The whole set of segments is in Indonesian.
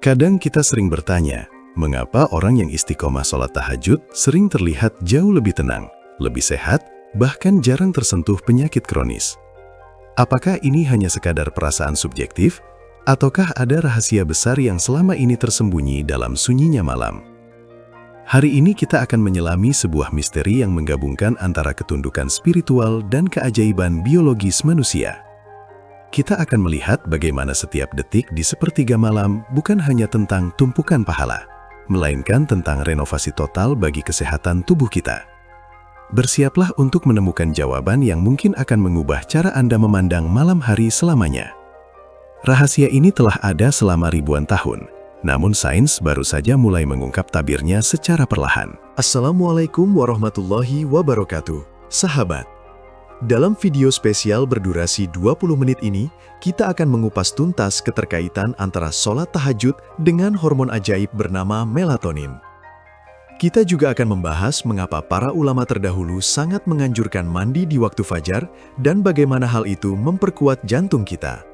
Kadang kita sering bertanya, mengapa orang yang istiqomah sholat tahajud sering terlihat jauh lebih tenang, lebih sehat, bahkan jarang tersentuh penyakit kronis? Apakah ini hanya sekadar perasaan subjektif, ataukah ada rahasia besar yang selama ini tersembunyi dalam sunyinya malam? Hari ini kita akan menyelami sebuah misteri yang menggabungkan antara ketundukan spiritual dan keajaiban biologis manusia. Kita akan melihat bagaimana setiap detik di sepertiga malam bukan hanya tentang tumpukan pahala, melainkan tentang renovasi total bagi kesehatan tubuh kita. Bersiaplah untuk menemukan jawaban yang mungkin akan mengubah cara Anda memandang malam hari selamanya. Rahasia ini telah ada selama ribuan tahun, namun sains baru saja mulai mengungkap tabirnya secara perlahan. Assalamualaikum warahmatullahi wabarakatuh, sahabat. Dalam video spesial berdurasi 20 menit ini, kita akan mengupas tuntas keterkaitan antara sholat tahajud dengan hormon ajaib bernama melatonin. Kita juga akan membahas mengapa para ulama terdahulu sangat menganjurkan mandi di waktu fajar dan bagaimana hal itu memperkuat jantung kita.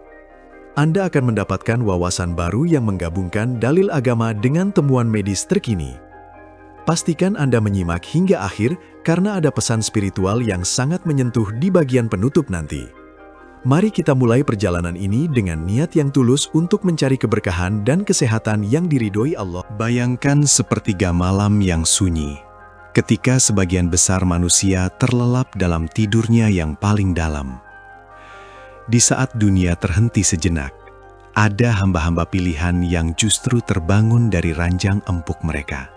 Anda akan mendapatkan wawasan baru yang menggabungkan dalil agama dengan temuan medis terkini. Pastikan Anda menyimak hingga akhir karena ada pesan spiritual yang sangat menyentuh di bagian penutup nanti. Mari kita mulai perjalanan ini dengan niat yang tulus untuk mencari keberkahan dan kesehatan yang diridhoi Allah. Bayangkan sepertiga malam yang sunyi, ketika sebagian besar manusia terlelap dalam tidurnya yang paling dalam. Di saat dunia terhenti sejenak, ada hamba-hamba pilihan yang justru terbangun dari ranjang empuk mereka.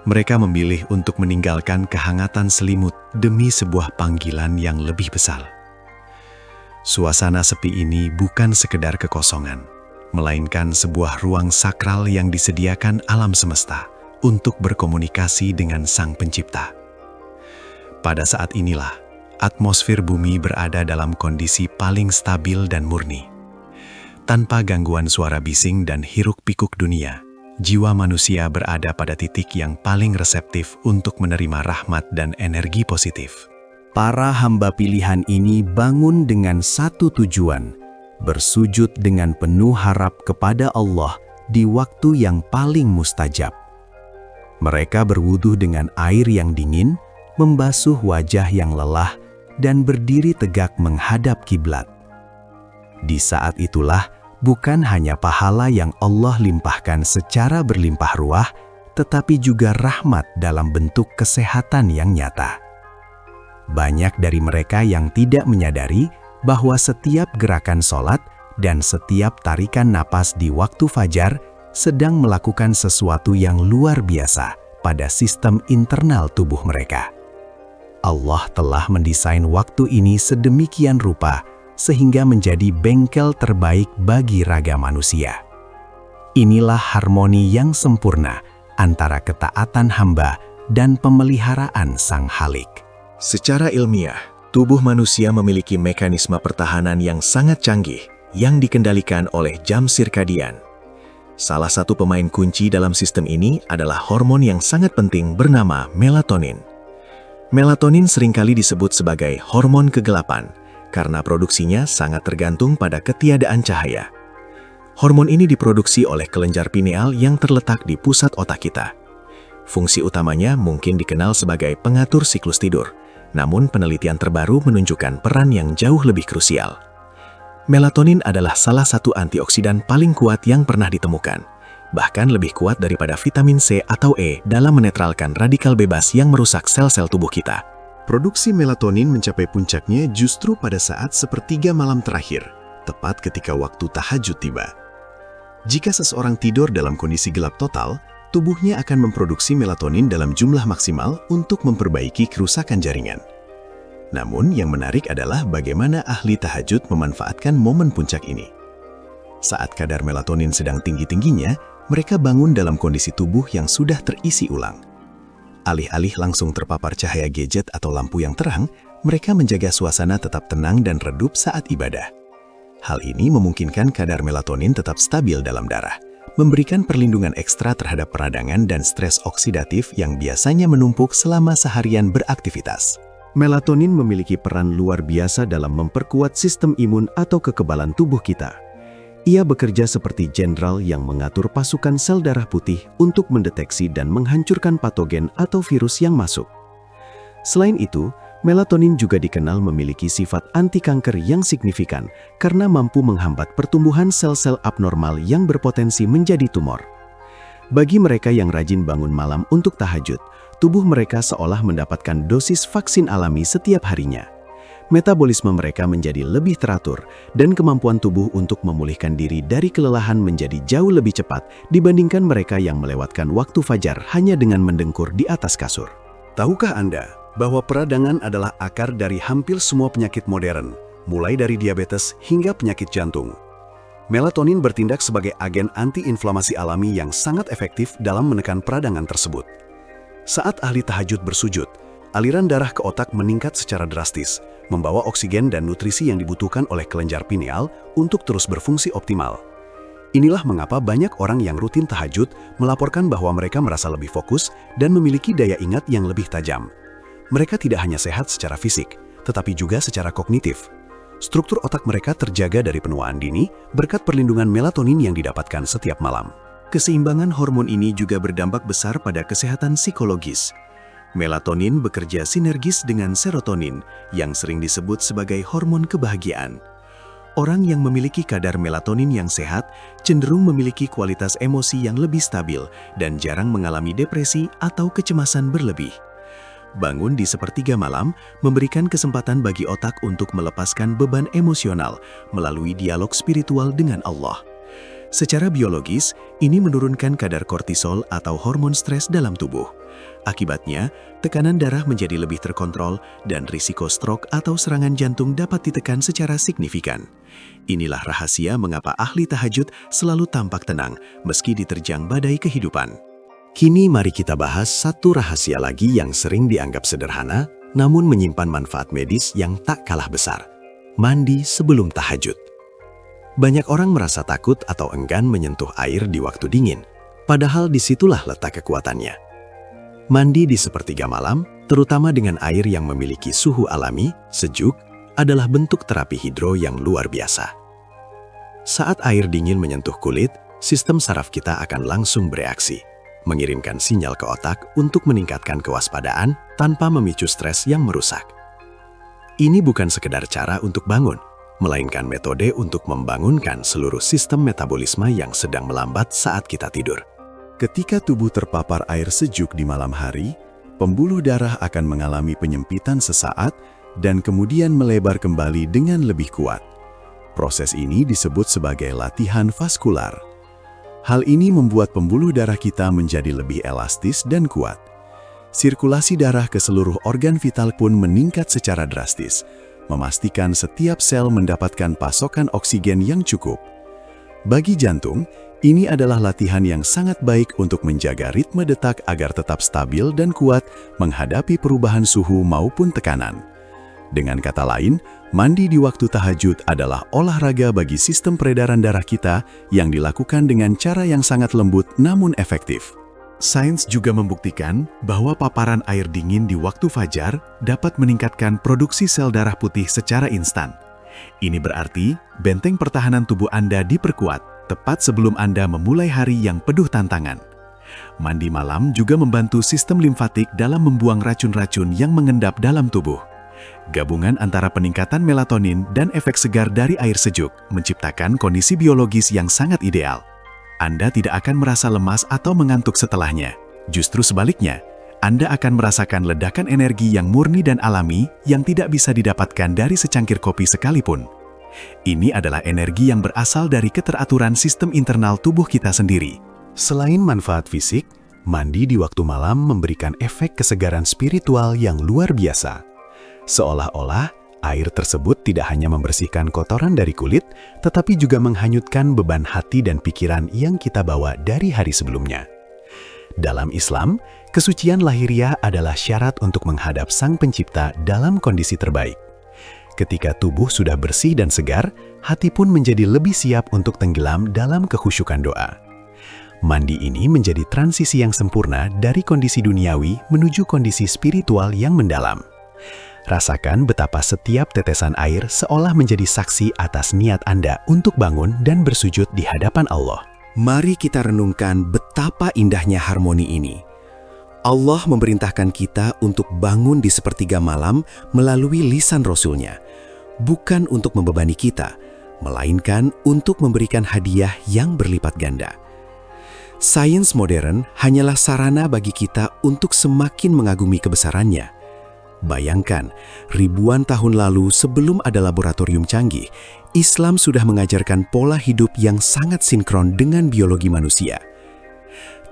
Mereka memilih untuk meninggalkan kehangatan selimut demi sebuah panggilan yang lebih besar. Suasana sepi ini bukan sekedar kekosongan, melainkan sebuah ruang sakral yang disediakan alam semesta untuk berkomunikasi dengan Sang Pencipta. Pada saat inilah, atmosfer bumi berada dalam kondisi paling stabil dan murni. Tanpa gangguan suara bising dan hiruk-pikuk dunia, jiwa manusia berada pada titik yang paling reseptif untuk menerima rahmat dan energi positif. Para hamba pilihan ini bangun dengan satu tujuan, bersujud dengan penuh harap kepada Allah di waktu yang paling mustajab. Mereka berwudu dengan air yang dingin, membasuh wajah yang lelah, dan berdiri tegak menghadap kiblat. Di saat itulah, bukan hanya pahala yang Allah limpahkan secara berlimpah ruah, tetapi juga rahmat dalam bentuk kesehatan yang nyata. Banyak dari mereka yang tidak menyadari bahwa setiap gerakan sholat dan setiap tarikan napas di waktu fajar sedang melakukan sesuatu yang luar biasa pada sistem internal tubuh mereka. Allah telah mendesain waktu ini sedemikian rupa sehingga menjadi bengkel terbaik bagi raga manusia. Inilah harmoni yang sempurna antara ketaatan hamba dan pemeliharaan Sang Khalik. Secara ilmiah, tubuh manusia memiliki mekanisme pertahanan yang sangat canggih yang dikendalikan oleh jam sirkadian. Salah satu pemain kunci dalam sistem ini adalah hormon yang sangat penting bernama melatonin. Melatonin seringkali disebut sebagai hormon kegelapan karena produksinya sangat tergantung pada ketiadaan cahaya. Hormon ini diproduksi oleh kelenjar pineal yang terletak di pusat otak kita. Fungsi utamanya mungkin dikenal sebagai pengatur siklus tidur, namun penelitian terbaru menunjukkan peran yang jauh lebih krusial. Melatonin adalah salah satu antioksidan paling kuat yang pernah ditemukan, bahkan lebih kuat daripada vitamin C atau E dalam menetralkan radikal bebas yang merusak sel-sel tubuh kita. Produksi melatonin mencapai puncaknya justru pada saat sepertiga malam terakhir, tepat ketika waktu tahajud tiba. Jika seseorang tidur dalam kondisi gelap total, tubuhnya akan memproduksi melatonin dalam jumlah maksimal untuk memperbaiki kerusakan jaringan. Namun yang menarik adalah bagaimana ahli tahajud memanfaatkan momen puncak ini. Saat kadar melatonin sedang tinggi-tingginya, mereka bangun dalam kondisi tubuh yang sudah terisi ulang. Alih-alih langsung terpapar cahaya gadget atau lampu yang terang, mereka menjaga suasana tetap tenang dan redup saat ibadah. Hal ini memungkinkan kadar melatonin tetap stabil dalam darah, memberikan perlindungan ekstra terhadap peradangan dan stres oksidatif yang biasanya menumpuk selama seharian beraktivitas. Melatonin memiliki peran luar biasa dalam memperkuat sistem imun atau kekebalan tubuh kita. Ia bekerja seperti jenderal yang mengatur pasukan sel darah putih untuk mendeteksi dan menghancurkan patogen atau virus yang masuk. Selain itu, melatonin juga dikenal memiliki sifat anti-kanker yang signifikan karena mampu menghambat pertumbuhan sel-sel abnormal yang berpotensi menjadi tumor. Bagi mereka yang rajin bangun malam untuk tahajud, tubuh mereka seolah mendapatkan dosis vaksin alami setiap harinya. Metabolisme mereka menjadi lebih teratur dan kemampuan tubuh untuk memulihkan diri dari kelelahan menjadi jauh lebih cepat dibandingkan mereka yang melewatkan waktu fajar hanya dengan mendengkur di atas kasur. Tahukah Anda bahwa peradangan adalah akar dari hampir semua penyakit modern, mulai dari diabetes hingga penyakit jantung? Melatonin bertindak sebagai agen anti-inflamasi alami yang sangat efektif dalam menekan peradangan tersebut. Saat ahli tahajud bersujud, aliran darah ke otak meningkat secara drastis, membawa oksigen dan nutrisi yang dibutuhkan oleh kelenjar pineal untuk terus berfungsi optimal. Inilah mengapa banyak orang yang rutin tahajud melaporkan bahwa mereka merasa lebih fokus dan memiliki daya ingat yang lebih tajam. Mereka tidak hanya sehat secara fisik, tetapi juga secara kognitif. Struktur otak mereka terjaga dari penuaan dini berkat perlindungan melatonin yang didapatkan setiap malam. Keseimbangan hormon ini juga berdampak besar pada kesehatan psikologis. Melatonin bekerja sinergis dengan serotonin yang sering disebut sebagai hormon kebahagiaan. Orang yang memiliki kadar melatonin yang sehat cenderung memiliki kualitas emosi yang lebih stabil dan jarang mengalami depresi atau kecemasan berlebih. Bangun di sepertiga malam memberikan kesempatan bagi otak untuk melepaskan beban emosional melalui dialog spiritual dengan Allah. Secara biologis, ini menurunkan kadar kortisol atau hormon stres dalam tubuh. Akibatnya, tekanan darah menjadi lebih terkontrol dan risiko stroke atau serangan jantung dapat ditekan secara signifikan. Inilah rahasia mengapa ahli tahajud selalu tampak tenang meski diterjang badai kehidupan. Kini mari kita bahas satu rahasia lagi yang sering dianggap sederhana, namun menyimpan manfaat medis yang tak kalah besar. Mandi sebelum tahajud. Banyak orang merasa takut atau enggan menyentuh air di waktu dingin, padahal disitulah letak kekuatannya. Mandi di sepertiga malam, terutama dengan air yang memiliki suhu alami, sejuk, adalah bentuk terapi hidro yang luar biasa. Saat air dingin menyentuh kulit, sistem saraf kita akan langsung bereaksi, mengirimkan sinyal ke otak untuk meningkatkan kewaspadaan tanpa memicu stres yang merusak. Ini bukan sekedar cara untuk bangun, melainkan metode untuk membangunkan seluruh sistem metabolisme yang sedang melambat saat kita tidur. Ketika tubuh terpapar air sejuk di malam hari, pembuluh darah akan mengalami penyempitan sesaat dan kemudian melebar kembali dengan lebih kuat. Proses ini disebut sebagai latihan vaskular. Hal ini membuat pembuluh darah kita menjadi lebih elastis dan kuat. Sirkulasi darah ke seluruh organ vital pun meningkat secara drastis, memastikan setiap sel mendapatkan pasokan oksigen yang cukup. Bagi jantung, ini adalah latihan yang sangat baik untuk menjaga ritme detak agar tetap stabil dan kuat menghadapi perubahan suhu maupun tekanan. Dengan kata lain, mandi di waktu tahajud adalah olahraga bagi sistem peredaran darah kita yang dilakukan dengan cara yang sangat lembut namun efektif. Sains juga membuktikan bahwa paparan air dingin di waktu fajar dapat meningkatkan produksi sel darah putih secara instan. Ini berarti benteng pertahanan tubuh Anda diperkuat tepat sebelum Anda memulai hari yang penuh tantangan. Mandi malam juga membantu sistem limfatik dalam membuang racun-racun yang mengendap dalam tubuh. Gabungan antara peningkatan melatonin dan efek segar dari air sejuk menciptakan kondisi biologis yang sangat ideal. Anda tidak akan merasa lemas atau mengantuk setelahnya. Justru sebaliknya, Anda akan merasakan ledakan energi yang murni dan alami yang tidak bisa didapatkan dari secangkir kopi sekalipun. Ini adalah energi yang berasal dari keteraturan sistem internal tubuh kita sendiri. Selain manfaat fisik, mandi di waktu malam memberikan efek kesegaran spiritual yang luar biasa. Seolah-olah air tersebut tidak hanya membersihkan kotoran dari kulit, tetapi juga menghanyutkan beban hati dan pikiran yang kita bawa dari hari sebelumnya. Dalam Islam, kesucian lahiriah adalah syarat untuk menghadap Sang Pencipta dalam kondisi terbaik. Ketika tubuh sudah bersih dan segar, hati pun menjadi lebih siap untuk tenggelam dalam kekhusyukan doa. Mandi ini menjadi transisi yang sempurna dari kondisi duniawi menuju kondisi spiritual yang mendalam. Rasakan betapa setiap tetesan air seolah menjadi saksi atas niat Anda untuk bangun dan bersujud di hadapan Allah. Mari kita renungkan betapa indahnya harmoni ini. Allah memerintahkan kita untuk bangun di sepertiga malam melalui lisan Rasul-Nya, bukan untuk membebani kita, melainkan untuk memberikan hadiah yang berlipat ganda. Sains modern hanyalah sarana bagi kita untuk semakin mengagumi kebesarannya. Bayangkan, ribuan tahun lalu sebelum ada laboratorium canggih, Islam sudah mengajarkan pola hidup yang sangat sinkron dengan biologi manusia.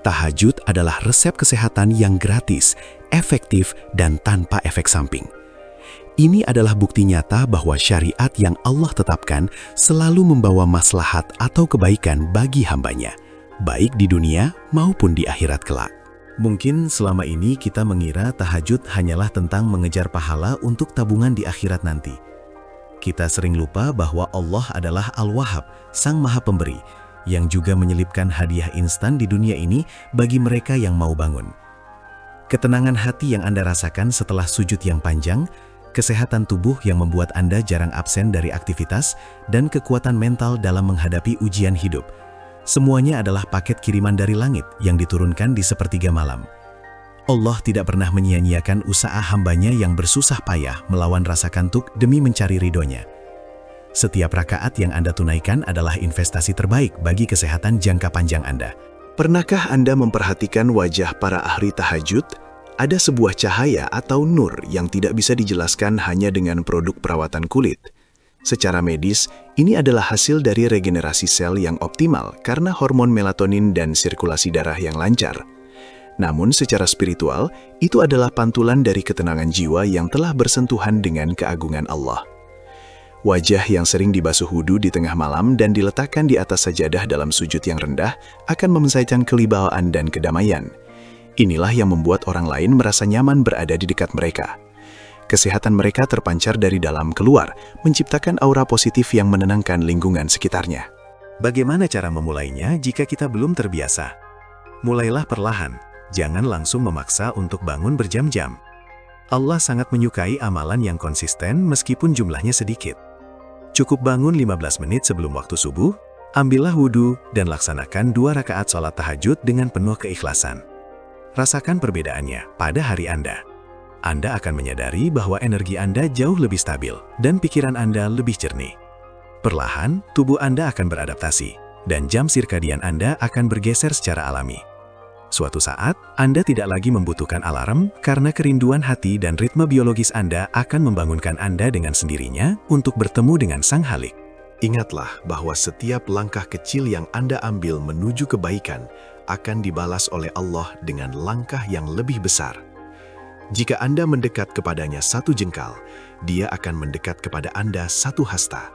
Tahajud adalah resep kesehatan yang gratis, efektif, dan tanpa efek samping. Ini adalah bukti nyata bahwa syariat yang Allah tetapkan selalu membawa maslahat atau kebaikan bagi hambanya, baik di dunia maupun di akhirat kelak. Mungkin selama ini kita mengira tahajud hanyalah tentang mengejar pahala untuk tabungan di akhirat nanti. Kita sering lupa bahwa Allah adalah Al-Wahhab, Sang Maha Pemberi, yang juga menyelipkan hadiah instan di dunia ini bagi mereka yang mau bangun. Ketenangan hati yang Anda rasakan setelah sujud yang panjang, kesehatan tubuh yang membuat Anda jarang absen dari aktivitas, dan kekuatan mental dalam menghadapi ujian hidup. Semuanya adalah paket kiriman dari langit yang diturunkan di sepertiga malam. Allah tidak pernah menyia-nyiakan usaha hambanya yang bersusah payah melawan rasa kantuk demi mencari ridhonya. Setiap rakaat yang Anda tunaikan adalah investasi terbaik bagi kesehatan jangka panjang Anda. Pernahkah Anda memperhatikan wajah para ahli tahajud? Ada sebuah cahaya atau nur yang tidak bisa dijelaskan hanya dengan produk perawatan kulit. Secara medis, ini adalah hasil dari regenerasi sel yang optimal karena hormon melatonin dan sirkulasi darah yang lancar. Namun secara spiritual, itu adalah pantulan dari ketenangan jiwa yang telah bersentuhan dengan keagungan Allah. Wajah yang sering dibasuh wudu di tengah malam dan diletakkan di atas sajadah dalam sujud yang rendah akan memancarkan kewibawaan dan kedamaian. Inilah yang membuat orang lain merasa nyaman berada di dekat mereka. Kesehatan mereka terpancar dari dalam keluar, menciptakan aura positif yang menenangkan lingkungan sekitarnya. Bagaimana cara memulainya jika kita belum terbiasa? Mulailah perlahan, jangan langsung memaksa untuk bangun berjam-jam. Allah sangat menyukai amalan yang konsisten meskipun jumlahnya sedikit. Cukup bangun 15 menit sebelum waktu subuh, ambillah wudhu dan laksanakan 2 rakaat sholat tahajud dengan penuh keikhlasan. Rasakan perbedaannya pada hari Anda. Anda akan menyadari bahwa energi Anda jauh lebih stabil dan pikiran Anda lebih jernih. Perlahan, tubuh Anda akan beradaptasi, dan jam sirkadian Anda akan bergeser secara alami. Suatu saat, Anda tidak lagi membutuhkan alarm karena kerinduan hati dan ritme biologis Anda akan membangunkan Anda dengan sendirinya untuk bertemu dengan Sang Khalik. Ingatlah bahwa setiap langkah kecil yang Anda ambil menuju kebaikan akan dibalas oleh Allah dengan langkah yang lebih besar. Jika Anda mendekat kepadanya 1 jengkal, Dia akan mendekat kepada Anda 1 hasta.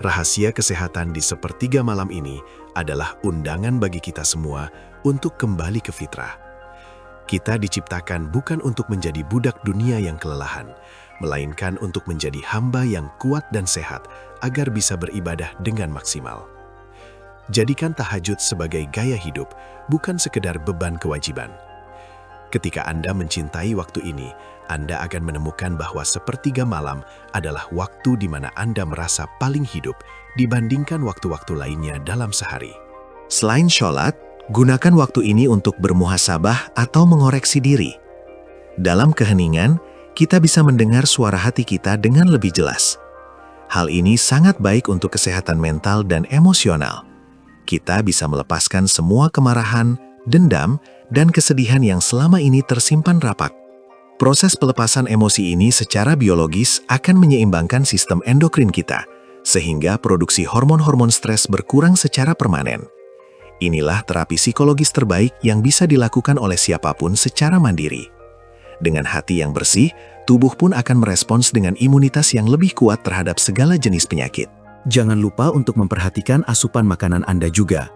Rahasia kesehatan di sepertiga malam ini adalah undangan bagi kita semua untuk kembali ke fitrah. Kita diciptakan bukan untuk menjadi budak dunia yang kelelahan, melainkan untuk menjadi hamba yang kuat dan sehat agar bisa beribadah dengan maksimal. Jadikan tahajud sebagai gaya hidup, bukan sekedar beban kewajiban. Ketika Anda mencintai waktu ini, Anda akan menemukan bahwa sepertiga malam adalah waktu di mana Anda merasa paling hidup dibandingkan waktu-waktu lainnya dalam sehari. Selain sholat, gunakan waktu ini untuk bermuhasabah atau mengoreksi diri. Dalam keheningan, kita bisa mendengar suara hati kita dengan lebih jelas. Hal ini sangat baik untuk kesehatan mental dan emosional. Kita bisa melepaskan semua kemarahan, dendam, dan kesedihan yang selama ini tersimpan rapat. Proses pelepasan emosi ini secara biologis akan menyeimbangkan sistem endokrin kita, sehingga produksi hormon-hormon stres berkurang secara permanen. Inilah terapi psikologis terbaik yang bisa dilakukan oleh siapapun secara mandiri. Dengan hati yang bersih, tubuh pun akan merespons dengan imunitas yang lebih kuat terhadap segala jenis penyakit. Jangan lupa untuk memperhatikan asupan makanan Anda juga.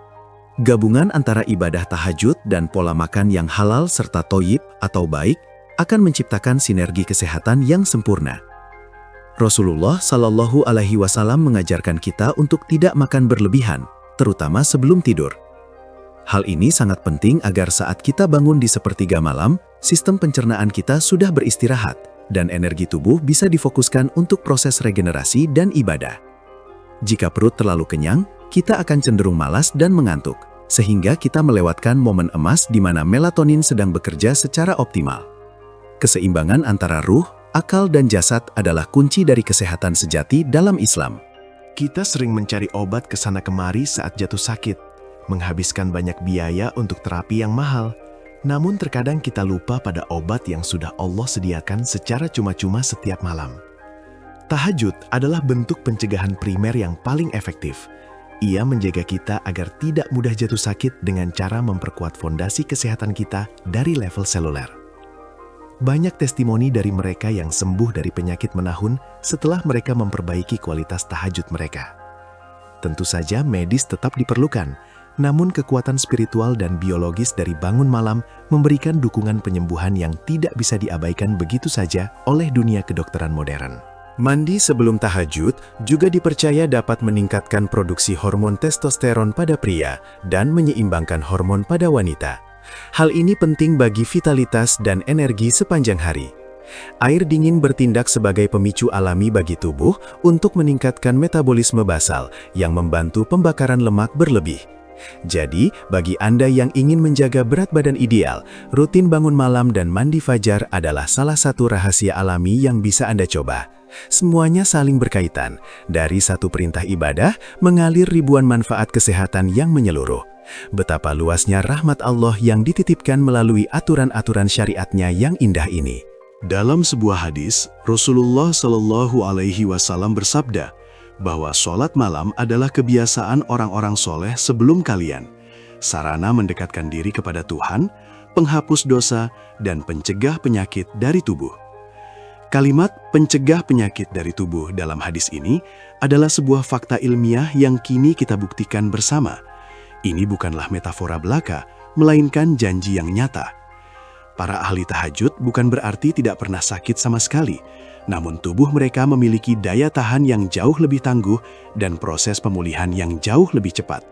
Gabungan antara ibadah tahajud dan pola makan yang halal serta thoyyib atau baik akan menciptakan sinergi kesehatan yang sempurna. Rasulullah Shallallahu Alaihi Wasallam mengajarkan kita untuk tidak makan berlebihan, terutama sebelum tidur. Hal ini sangat penting agar saat kita bangun di sepertiga malam, sistem pencernaan kita sudah beristirahat dan energi tubuh bisa difokuskan untuk proses regenerasi dan ibadah. Jika perut terlalu kenyang, kita akan cenderung malas dan mengantuk, sehingga kita melewatkan momen emas di mana melatonin sedang bekerja secara optimal. Keseimbangan antara ruh, akal, dan jasad adalah kunci dari kesehatan sejati dalam Islam. Kita sering mencari obat ke sana kemari saat jatuh sakit, menghabiskan banyak biaya untuk terapi yang mahal. Namun terkadang kita lupa pada obat yang sudah Allah sediakan secara cuma-cuma setiap malam. Tahajud adalah bentuk pencegahan primer yang paling efektif. Ia menjaga kita agar tidak mudah jatuh sakit dengan cara memperkuat fondasi kesehatan kita dari level seluler. Banyak testimoni dari mereka yang sembuh dari penyakit menahun setelah mereka memperbaiki kualitas tahajud mereka. Tentu saja medis tetap diperlukan, namun kekuatan spiritual dan biologis dari bangun malam memberikan dukungan penyembuhan yang tidak bisa diabaikan begitu saja oleh dunia kedokteran modern. Mandi sebelum tahajud juga dipercaya dapat meningkatkan produksi hormon testosteron pada pria dan menyeimbangkan hormon pada wanita. Hal ini penting bagi vitalitas dan energi sepanjang hari. Air dingin bertindak sebagai pemicu alami bagi tubuh untuk meningkatkan metabolisme basal yang membantu pembakaran lemak berlebih. Jadi, bagi Anda yang ingin menjaga berat badan ideal, rutin bangun malam dan mandi fajar adalah salah satu rahasia alami yang bisa Anda coba. Semuanya saling berkaitan. Dari satu perintah ibadah, mengalir ribuan manfaat kesehatan yang menyeluruh. Betapa luasnya rahmat Allah yang dititipkan melalui aturan-aturan syariatnya yang indah ini. Dalam sebuah hadis, Rasulullah Shallallahu Alaihi Wasallam bersabda bahwa sholat malam adalah kebiasaan orang-orang soleh sebelum kalian, sarana mendekatkan diri kepada Tuhan, penghapus dosa, dan pencegah penyakit dari tubuh. Kalimat pencegah penyakit dari tubuh dalam hadis ini adalah sebuah fakta ilmiah yang kini kita buktikan bersama. Ini bukanlah metafora belaka, melainkan janji yang nyata. Para ahli tahajud bukan berarti tidak pernah sakit sama sekali, namun tubuh mereka memiliki daya tahan yang jauh lebih tangguh dan proses pemulihan yang jauh lebih cepat.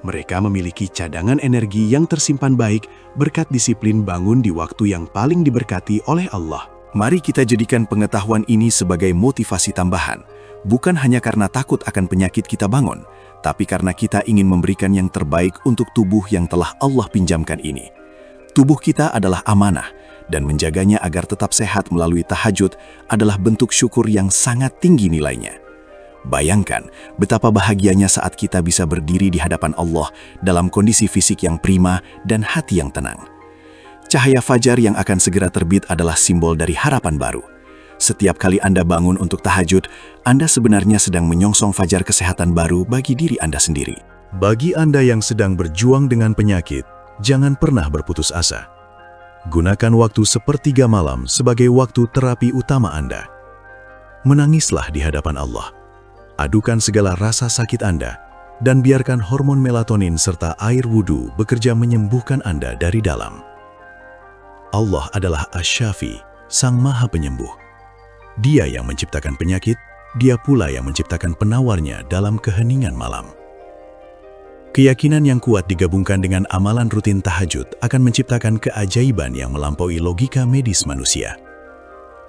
Mereka memiliki cadangan energi yang tersimpan baik berkat disiplin bangun di waktu yang paling diberkati oleh Allah. Mari kita jadikan pengetahuan ini sebagai motivasi tambahan, bukan hanya karena takut akan penyakit kita bangun, tapi karena kita ingin memberikan yang terbaik untuk tubuh yang telah Allah pinjamkan ini. Tubuh kita adalah amanah, dan menjaganya agar tetap sehat melalui tahajud adalah bentuk syukur yang sangat tinggi nilainya. Bayangkan betapa bahagianya saat kita bisa berdiri di hadapan Allah dalam kondisi fisik yang prima dan hati yang tenang. Cahaya fajar yang akan segera terbit adalah simbol dari harapan baru. Setiap kali Anda bangun untuk tahajud, Anda sebenarnya sedang menyongsong fajar kesehatan baru bagi diri Anda sendiri. Bagi Anda yang sedang berjuang dengan penyakit, jangan pernah berputus asa. Gunakan waktu sepertiga malam sebagai waktu terapi utama Anda. Menangislah di hadapan Allah. Adukan segala rasa sakit Anda, dan biarkan hormon melatonin serta air wudhu bekerja menyembuhkan Anda dari dalam. Allah adalah Asy-Syafi, Sang Maha Penyembuh. Dia yang menciptakan penyakit, Dia pula yang menciptakan penawarnya dalam keheningan malam. Keyakinan yang kuat digabungkan dengan amalan rutin tahajud akan menciptakan keajaiban yang melampaui logika medis manusia.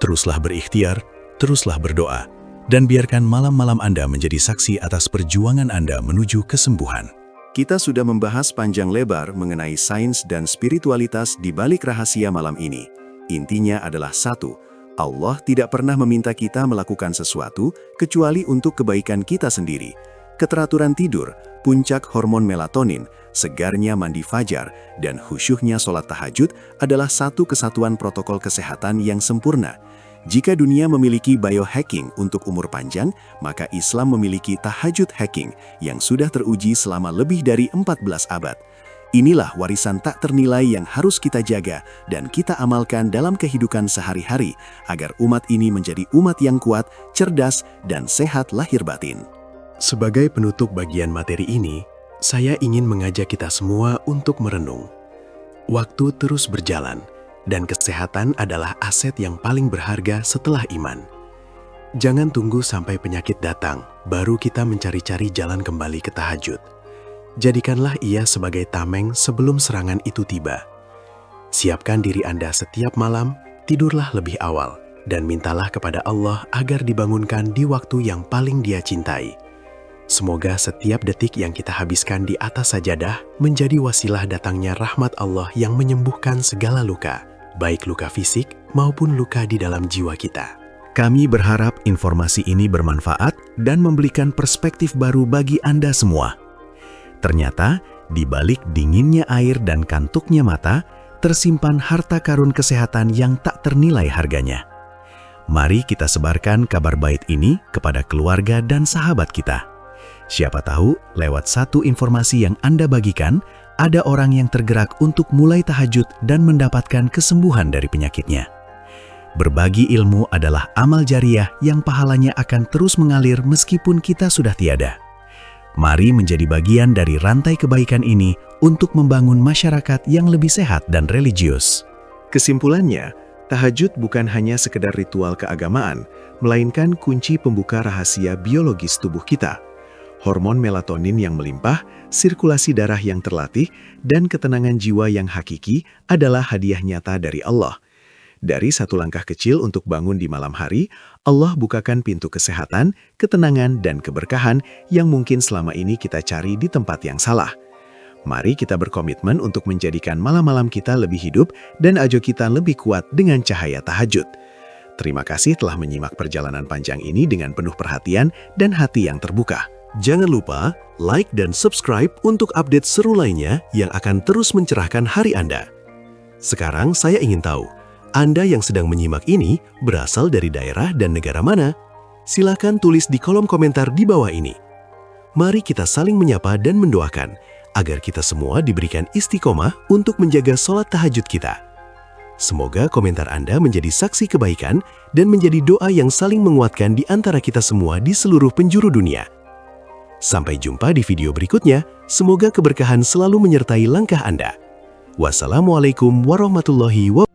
Teruslah berikhtiar, teruslah berdoa, dan biarkan malam-malam Anda menjadi saksi atas perjuangan Anda menuju kesembuhan. Kita sudah membahas panjang lebar mengenai sains dan spiritualitas di balik rahasia malam ini. Intinya adalah satu, Allah tidak pernah meminta kita melakukan sesuatu kecuali untuk kebaikan kita sendiri. Keteraturan tidur, puncak hormon melatonin, segarnya mandi fajar, dan khusyuknya sholat tahajud adalah satu kesatuan protokol kesehatan yang sempurna. Jika dunia memiliki biohacking untuk umur panjang, maka Islam memiliki tahajud hacking yang sudah teruji selama lebih dari 14 abad. Inilah warisan tak ternilai yang harus kita jaga dan kita amalkan dalam kehidupan sehari-hari agar umat ini menjadi umat yang kuat, cerdas, dan sehat lahir batin. Sebagai penutup bagian materi ini, saya ingin mengajak kita semua untuk merenung. Waktu terus berjalan, dan kesehatan adalah aset yang paling berharga setelah iman. Jangan tunggu sampai penyakit datang, baru kita mencari-cari jalan kembali ke tahajud. Jadikanlah ia sebagai tameng sebelum serangan itu tiba. Siapkan diri Anda setiap malam, tidurlah lebih awal, dan mintalah kepada Allah agar dibangunkan di waktu yang paling Dia cintai. Semoga setiap detik yang kita habiskan di atas sajadah menjadi wasilah datangnya rahmat Allah yang menyembuhkan segala luka, baik luka fisik maupun luka di dalam jiwa kita. Kami berharap informasi ini bermanfaat dan memberikan perspektif baru bagi Anda semua. Ternyata, di balik dinginnya air dan kantuknya mata, tersimpan harta karun kesehatan yang tak ternilai harganya. Mari kita sebarkan kabar baik ini kepada keluarga dan sahabat kita. Siapa tahu, lewat satu informasi yang Anda bagikan, ada orang yang tergerak untuk mulai tahajud dan mendapatkan kesembuhan dari penyakitnya. Berbagi ilmu adalah amal jariah yang pahalanya akan terus mengalir meskipun kita sudah tiada. Mari menjadi bagian dari rantai kebaikan ini untuk membangun masyarakat yang lebih sehat dan religius. Kesimpulannya, tahajud bukan hanya sekedar ritual keagamaan, melainkan kunci pembuka rahasia biologis tubuh kita. Hormon melatonin yang melimpah, sirkulasi darah yang terlatih, dan ketenangan jiwa yang hakiki adalah hadiah nyata dari Allah. Dari satu langkah kecil untuk bangun di malam hari, Allah bukakan pintu kesehatan, ketenangan, dan keberkahan yang mungkin selama ini kita cari di tempat yang salah. Mari kita berkomitmen untuk menjadikan malam-malam kita lebih hidup dan ajo kita lebih kuat dengan cahaya tahajud. Terima kasih telah menyimak perjalanan panjang ini dengan penuh perhatian dan hati yang terbuka. Jangan lupa like dan subscribe untuk update seru lainnya yang akan terus mencerahkan hari Anda. Sekarang saya ingin tahu, Anda yang sedang menyimak ini berasal dari daerah dan negara mana? Silakan tulis di kolom komentar di bawah ini. Mari kita saling menyapa dan mendoakan agar kita semua diberikan istiqomah untuk menjaga sholat tahajud kita. Semoga komentar Anda menjadi saksi kebaikan dan menjadi doa yang saling menguatkan di antara kita semua di seluruh penjuru dunia. Sampai jumpa di video berikutnya, semoga keberkahan selalu menyertai langkah Anda. Wassalamualaikum warahmatullahi wabarakatuh.